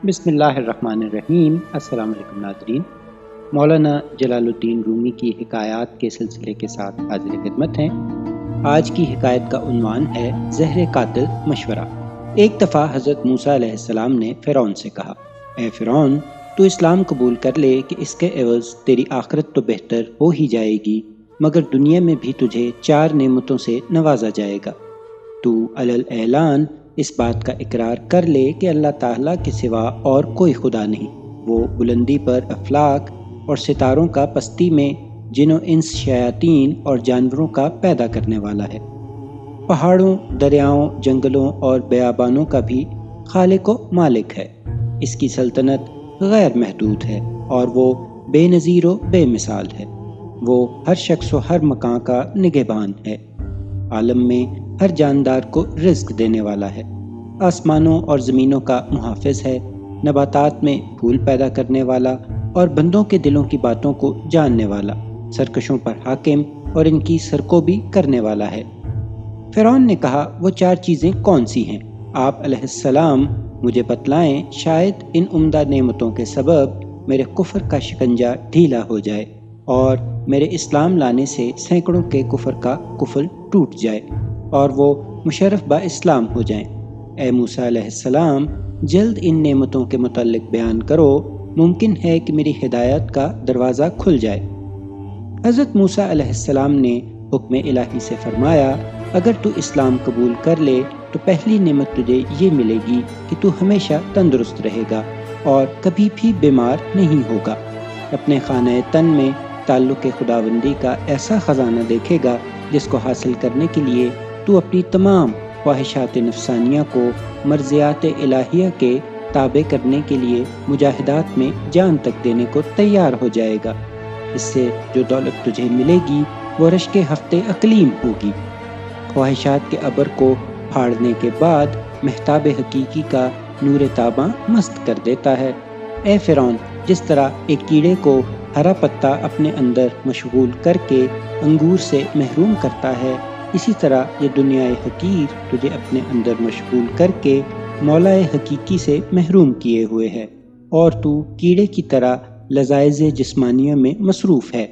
بسم اللہ الرحمن الرحیم۔ السلام علیکم ناظرین، مولانا جلال الدین رومی کی حکایات کے سلسلے کے ساتھ حاضر خدمت ہیں۔ آج کی حکایت کا عنوان ہے زہر قاتل مشورہ۔ ایک دفعہ حضرت موسیٰ علیہ السلام نے فرعون سے کہا، اے فرعون، تو اسلام قبول کر لے کہ اس کے عوض تیری آخرت تو بہتر ہو ہی جائے گی، مگر دنیا میں بھی تجھے 4 نعمتوں سے نوازا جائے گا۔ تو علی الاعلان اس بات کا اقرار کر لے کہ اللہ تعالیٰ کے سوا اور کوئی خدا نہیں، وہ بلندی پر افلاک اور ستاروں کا پستی میں جن و انس شیاطین اور جانوروں کا پیدا کرنے والا ہے، پہاڑوں، دریاؤں، جنگلوں اور بیابانوں کا بھی خالق و مالک ہے۔ اس کی سلطنت غیر محدود ہے اور وہ بے نظیر و بے مثال ہے۔ وہ ہر شخص و ہر مکان کا نگہبان ہے، عالم میں ہر جاندار کو رزق دینے والا ہے، آسمانوں اور زمینوں کا محافظ ہے، نباتات میں پھول پیدا کرنے والا اور بندوں کے دلوں کی باتوں کو جاننے والا، سرکشوں پر حاکم اور ان کی سرکوبی کرنے والا ہے۔ فرعون نے کہا، وہ 4 چیزیں کون سی ہیں؟ آپ علیہ السلام مجھے بتلائیں، شاید ان عمدہ نعمتوں کے سبب میرے کفر کا شکنجہ ڈھیلا ہو جائے اور میرے اسلام لانے سے سینکڑوں کے کفر کا کفل ٹوٹ جائے اور وہ مشرف با اسلام ہو جائیں۔ اے موسیٰ علیہ السلام، جلد ان نعمتوں کے متعلق بیان کرو، ممکن ہے کہ میری ہدایت کا دروازہ کھل جائے۔ حضرت موسیٰ علیہ السلام نے حکم الہی سے فرمایا، اگر تو اسلام قبول کر لے تو پہلی نعمت تجھے یہ ملے گی کہ تو ہمیشہ تندرست رہے گا اور کبھی بھی بیمار نہیں ہوگا۔ اپنے خانہ تن میں تعلق خداوندی کا ایسا خزانہ دیکھے گا جس کو حاصل کرنے کے لیے تو اپنی تمام خواہشات نفسانیہ کو مرضیات الہیہ کے تابع کرنے کے لیے مجاہدات میں جان تک دینے کو تیار ہو جائے گا۔ اس سے جو دولت تجھے ملے گی وہ رشک ہفتے اقلیم ہوگی۔ خواہشات کے ابر کو پھاڑنے کے بعد مہتاب حقیقی کا نور تاباں مست کر دیتا ہے۔ اے فرعون، جس طرح ایک کیڑے کو ہرا پتا اپنے اندر مشغول کر کے انگور سے محروم کرتا ہے، اسی طرح یہ دنیا حقیر تجھے اپنے اندر مشغول کر کے مولا حقیقی سے محروم کیے ہوئے ہے اور تو کیڑے کی طرح لذائذ جسمانیہ میں مصروف ہے۔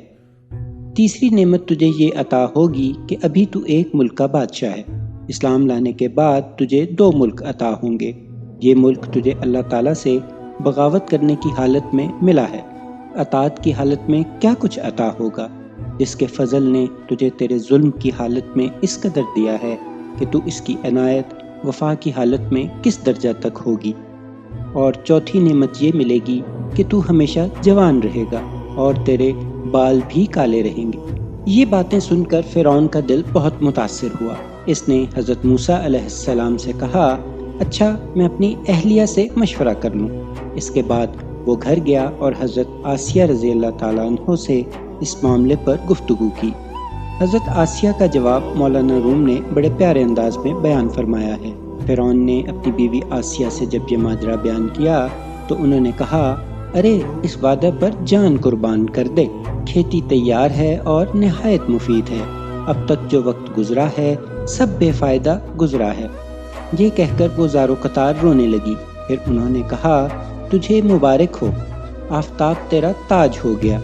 تیسری نعمت تجھے یہ عطا ہوگی کہ ابھی تو ایک ملک کا بادشاہ ہے، اسلام لانے کے بعد تجھے 2 ملک عطا ہوں گے۔ یہ ملک تجھے اللہ تعالیٰ سے بغاوت کرنے کی حالت میں ملا ہے، اطاعت کی حالت میں کیا کچھ عطا ہوگا، جس کے فضل نے تجھے تیرے ظلم کی حالت میں اس قدر دیا ہے کہ تو اس کی عنایت وفا کی حالت میں کس درجہ تک ہوگی۔ اور چوتھی نعمت یہ ملے گی کہ تو ہمیشہ جوان رہے گا اور تیرے بال بھی کالے رہیں گے۔ یہ باتیں سن کر فرعون کا دل بہت متاثر ہوا۔ اس نے حضرت موسیٰ علیہ السلام سے کہا، اچھا میں اپنی اہلیہ سے مشورہ کر لوں۔ اس کے بعد وہ گھر گیا اور حضرت آسیہ رضی اللہ تعالیٰ عنہ سے اس معاملے پر گفتگو کی۔ حضرت آسیہ کا جواب مولانا روم نے بڑے پیارے انداز میں بیان فرمایا ہے۔ فرعون نے اپنی بیوی آسیہ سے جب یہ ماجرا بیان کیا تو انہوں نے کہا، ارے اس وعدہ پر جان قربان کر دے، کھیتی تیار ہے اور نہایت مفید ہے، اب تک جو وقت گزرا ہے سب بے فائدہ گزرا ہے۔ یہ کہہ کر وہ زار و قطار رونے لگی۔ پھر انہوں نے کہا، تجھے مبارک ہو، آفتاب تیرا تاج ہو گیا۔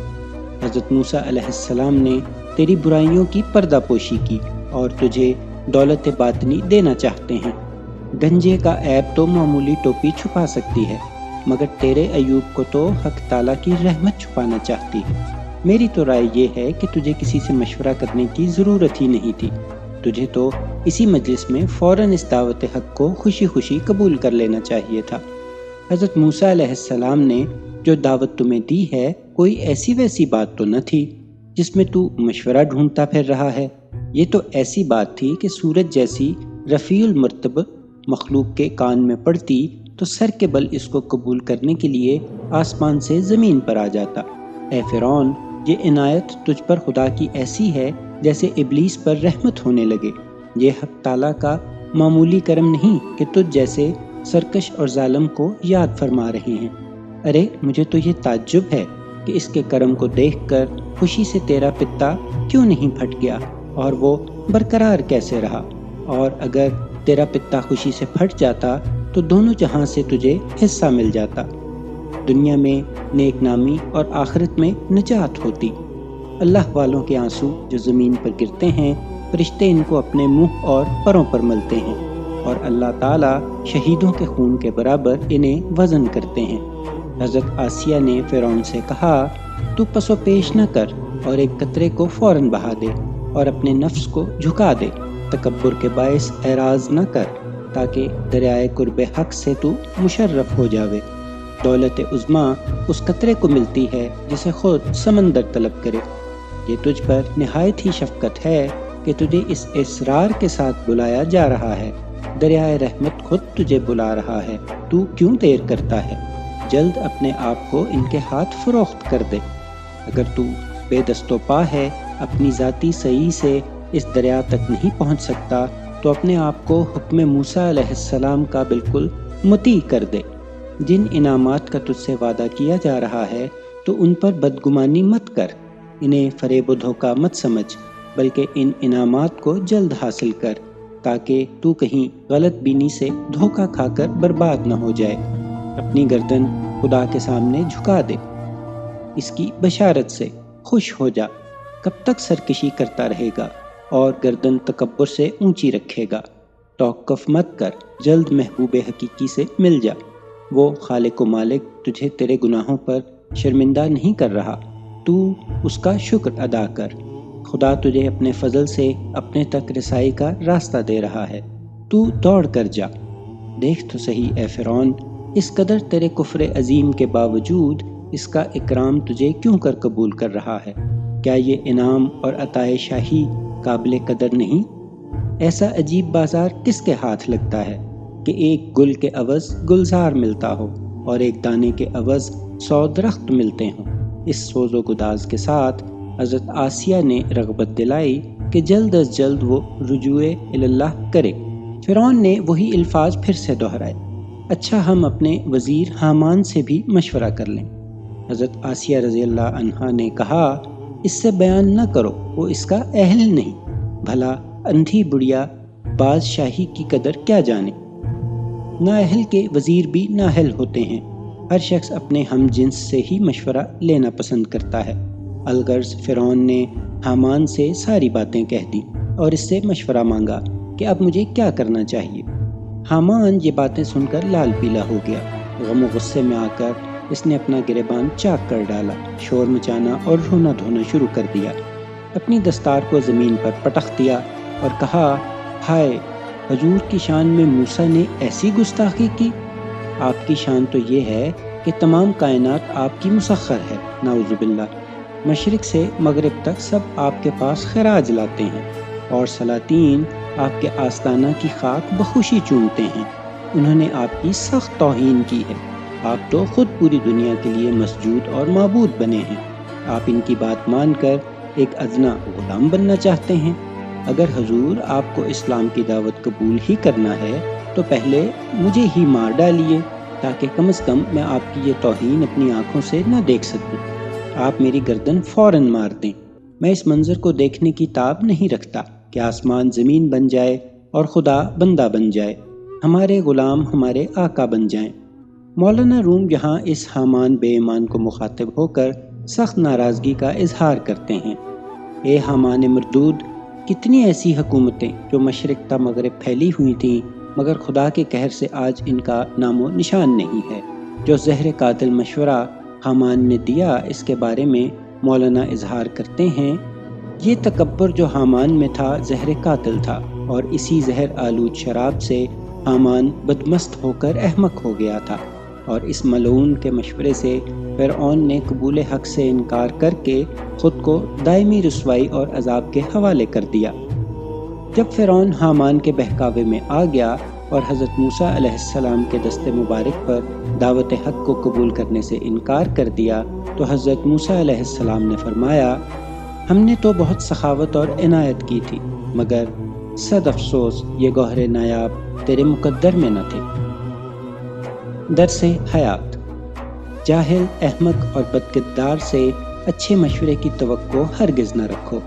حضرت موسیٰ علیہ السلام نے تیری برائیوں کی پردہ پوشی کی اور تجھے دولت باطنی دینا چاہتے ہیں۔ گنجے کا عیب تو معمولی ٹوپی چھپا سکتی ہے، مگر تیرے عیوب کو تو حق تعالیٰ کی رحمت چھپانا چاہتی ہے۔ میری تو رائے یہ ہے کہ تجھے کسی سے مشورہ کرنے کی ضرورت ہی نہیں تھی، تجھے تو اسی مجلس میں فوراً اس دعوت حق کو خوشی خوشی قبول کر لینا چاہیے تھا۔ حضرت موسیٰ علیہ السلام نے جو دعوت تمہیں دی ہے کوئی ایسی ویسی بات تو نہ تھی جس میں تو مشورہ ڈھونڈتا پھر رہا ہے۔ یہ تو ایسی بات تھی کہ سورج جیسی رفیع المرتبہ مخلوق کے کان میں پڑتی تو سر کے بل اس کو قبول کرنے کے لیے آسمان سے زمین پر آ جاتا۔ اے فرعون، یہ عنایت تجھ پر خدا کی ایسی ہے جیسے ابلیس پر رحمت ہونے لگے۔ یہ حق تعالیٰ کا معمولی کرم نہیں کہ تجھ جیسے سرکش اور ظالم کو یاد فرما رہے ہیں۔ ارے مجھے تو یہ تعجب ہے کہ اس کے کرم کو دیکھ کر خوشی سے تیرا پتا کیوں نہیں پھٹ گیا اور وہ برقرار کیسے رہا، اور اگر تیرا پتا خوشی سے پھٹ جاتا تو دونوں جہاں سے تجھے حصہ مل جاتا، دنیا میں نیک نامی اور آخرت میں نجات ہوتی۔ اللہ والوں کے آنسو جو زمین پر گرتے ہیں، فرشتے ان کو اپنے منہ اور پروں پر ملتے ہیں، اور اللہ تعالیٰ شہیدوں کے خون کے برابر انہیں وزن کرتے ہیں۔ حضرت آسیہ نے فرعون سے کہا، تو پس و پیش نہ کر اور ایک قطرے کو فوراً بہا دے اور اپنے نفس کو جھکا دے، تکبر کے باعث اعراض نہ کر، تاکہ دریائے قرب حق سے تو مشرف ہو جاوے۔ دولت عظمیٰ اس قطرے کو ملتی ہے جسے خود سمندر طلب کرے۔ یہ تجھ پر نہایت ہی شفقت ہے کہ تجھے اس اصرار کے ساتھ بلایا جا رہا ہے، دریائے رحمت خود تجھے بلا رہا ہے، تو کیوں دیر کرتا ہے؟ جلد اپنے آپ کو ان کے ہاتھ فروخت کر دے۔ اگر تو بے دست و پا ہے، اپنی ذاتی صحیح سے اس دریا تک نہیں پہنچ سکتا، تو اپنے آپ کو حکم موسیٰ علیہ السلام کا بالکل مطیع کر دے۔ جن انعامات کا تجھ سے وعدہ کیا جا رہا ہے تو ان پر بدگمانی مت کر، انہیں فریب و دھوکہ مت سمجھ، بلکہ ان انعامات کو جلد حاصل کر، تاکہ تو کہیں غلط بینی سے دھوکہ کھا کر برباد نہ ہو جائے۔ اپنی گردن خدا کے سامنے جھکا دے، اس کی بشارت سے خوش ہو جا۔ کب تک سرکشی کرتا رہے گا اور گردن تکبر سے اونچی رکھے گا؟ توقف مت کر، جلد محبوب حقیقی سے مل جا۔ وہ خالق و مالک تجھے تیرے گناہوں پر شرمندہ نہیں کر رہا، تو اس کا شکر ادا کر۔ خدا تجھے اپنے فضل سے اپنے تک رسائی کا راستہ دے رہا ہے، تو دوڑ کر جا۔ دیکھ تو صحیح اے فرعون، اس قدر تیرے کفر عظیم کے باوجود اس کا اکرام تجھے کیوں کر قبول کر رہا ہے؟ کیا یہ انعام اور عطائے شاہی قابل قدر نہیں؟ ایسا عجیب بازار کس کے ہاتھ لگتا ہے کہ ایک گل کے عوض گلزار ملتا ہو اور ایک دانے کے عوض 100 درخت ملتے ہوں۔ اس سوز و گداز کے ساتھ حضرت آسیہ نے رغبت دلائی کہ جلد از جلد وہ رجوع اللہ کرے۔ فرعون نے وہی الفاظ پھر سے دہرائے، اچھا ہم اپنے وزیر حامان سے بھی مشورہ کر لیں۔ حضرت آسیہ رضی اللہ عنہا نے کہا، اس سے بیان نہ کرو، وہ اس کا اہل نہیں، بھلا اندھی بڑھیا بادشاہی کی قدر کیا جانے؟ نااہل کے وزیر بھی نااہل ہوتے ہیں، ہر شخص اپنے ہم جنس سے ہی مشورہ لینا پسند کرتا ہے۔ الغرض فرعون نے حامان سے ساری باتیں کہہ دی اور اس سے مشورہ مانگا کہ اب مجھے کیا کرنا چاہیے۔ حامان یہ باتیں سن کر لال پیلا ہو گیا، غم و غصے میں آ کر اس نے اپنا گریبان چاک کر ڈالا، شور مچانا اور رونا دھونا شروع کر دیا، اپنی دستار کو زمین پر پٹخ دیا اور کہا، ہائے، حضور کی شان میں موسیٰ نے ایسی گستاخی کی؟ آپ کی شان تو یہ ہے کہ تمام کائنات آپ کی مسخر ہے، نعوذ باللہ۔ مشرق سے مغرب تک سب آپ کے پاس خراج لاتے ہیں، اور سلاطین آپ کے آستانہ کی خاک بخوشی چومتے ہیں۔ انہوں نے آپ کی سخت توہین کی ہے، آپ تو خود پوری دنیا کے لیے مسجود اور معبود بنے ہیں، آپ ان کی بات مان کر ایک ادنا غلام بننا چاہتے ہیں۔ اگر حضور آپ کو اسلام کی دعوت قبول ہی کرنا ہے تو پہلے مجھے ہی مار ڈالیے، تاکہ کم از کم میں آپ کی یہ توہین اپنی آنکھوں سے نہ دیکھ سکوں۔ آپ میری گردن فوراً مار دیں، میں اس منظر کو دیکھنے کی تاب نہیں رکھتا کہ آسمان زمین بن جائے اور خدا بندہ بن جائے، ہمارے غلام ہمارے آقا بن جائیں۔ مولانا روم یہاں اس حامان بے ایمان کو مخاطب ہو کر سخت ناراضگی کا اظہار کرتے ہیں۔ اے حامان مردود، کتنی ایسی حکومتیں جو مشرق تا مغرب پھیلی ہوئی تھیں، مگر خدا کے قہر سے آج ان کا نام و نشان نہیں ہے۔ جو زہر قاتل مشورہ حامان نے دیا، اس کے بارے میں مولانا اظہار کرتے ہیں، یہ تکبر جو حامان میں تھا زہر قاتل تھا، اور اسی زہر آلود شراب سے حامان بدمست ہو کر احمق ہو گیا تھا، اور اس ملعون کے مشورے سے فرعون نے قبول حق سے انکار کر کے خود کو دائمی رسوائی اور عذاب کے حوالے کر دیا۔ جب فرعون حامان کے بہکاوے میں آ گیا اور حضرت موسیٰ علیہ السلام کے دست مبارک پر دعوت حق کو قبول کرنے سے انکار کر دیا، تو حضرت موسیٰ علیہ السلام نے فرمایا، ہم نے تو بہت سخاوت اور عنایت کی تھی، مگر صد افسوس یہ گوہر نایاب تیرے مقدر میں نہ تھے۔ درس حیات: جاہل، احمق اور بدکردار سے اچھے مشورے کی توقع ہرگز نہ رکھو۔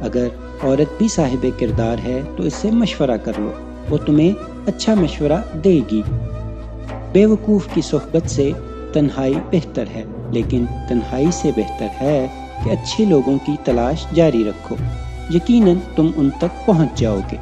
اگر عورت بھی صاحب کردار ہے تو اس سے مشورہ کر لو، وہ تمہیں اچھا مشورہ دے گی۔ بیوقوف کی صحبت سے تنہائی بہتر ہے، لیکن تنہائی سے بہتر ہے کہ اچھے لوگوں کی تلاش جاری رکھو، یقیناً تم ان تک پہنچ جاؤ گے۔